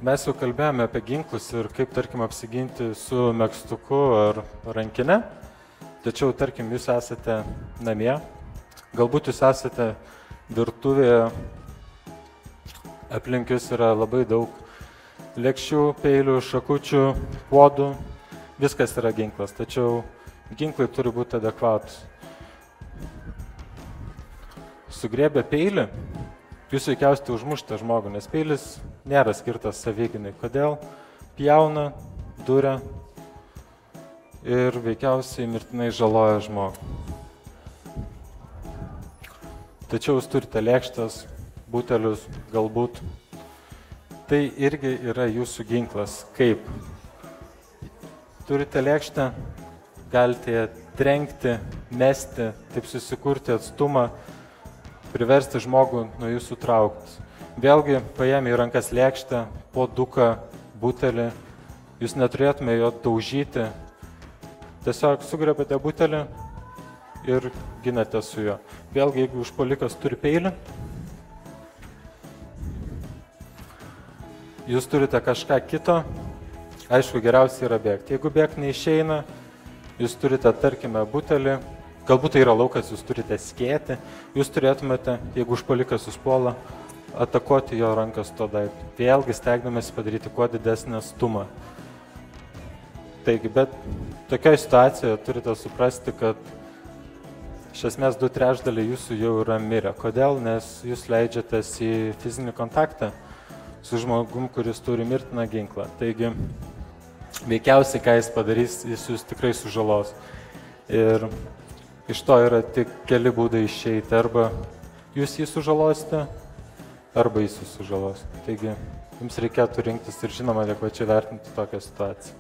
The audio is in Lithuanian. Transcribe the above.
Mes jau kalbėjome apie ginklus ir kaip, tarkim, apsiginti su megztuku ar rankine. Tačiau, tarkim, jūs esate namie, galbūt jūs esate virtuvėje, aplink jūs yra labai daug lėkščių, peilių, šakučių, puodų, viskas yra ginklas, tačiau ginklai turi būti adekvatus. Sugriebę peilį, jūs veikiausiai užmušite žmogų, nes peilis nėra skirtas savigynai. Kodėl? Pjauna, duria ir veikiausiai mirtinai žaloja žmogų. Tačiau jūs turite lėkštas, butelius, galbūt. Tai irgi yra jūsų ginklas. Kaip? Turite lėkštę, galite ją trenkti, mesti, taip susikurti atstumą, priversti žmogų nuo jūsų trauktis. Vėlgi, paėmė į rankas lėkštę, puoduką, butelį, jūs neturėtume jo daužyti. Tiesiog sugriebate butelį ir ginate su juo. Vėlgi, jeigu užpuolikas turi peilį, jūs turite kažką kito, aišku, geriausia yra bėgti. Jeigu bėgti neišeina, jūs turite, tarkime, butelį, galbūt tai yra laukas, jūs turite skėti, jūs turėtumėte, jeigu užpuolikas jūs puola, atakuoti jo rankas to daikto. Vėlgi stengdamės padaryti kuo didesnį atstumą. Taigi, bet tokioje situacijoje turite suprasti, kad iš esmės 2/3 jūsų jau yra mirę. Kodėl? Nes jūs leidžiatės į fizinį kontaktą su žmogum, kuris turi mirtiną ginklą. Taigi, veikiausiai, ką jis padarys, jis jūs tikrai sužalos. Ir iš to yra tik keli būdai išeiti. Arba jūs jį sužalosite, arba jis jūs sužalos. Taigi, jums reikėtų rinktis ir žinoma adekvačiai vertinti tokią situaciją.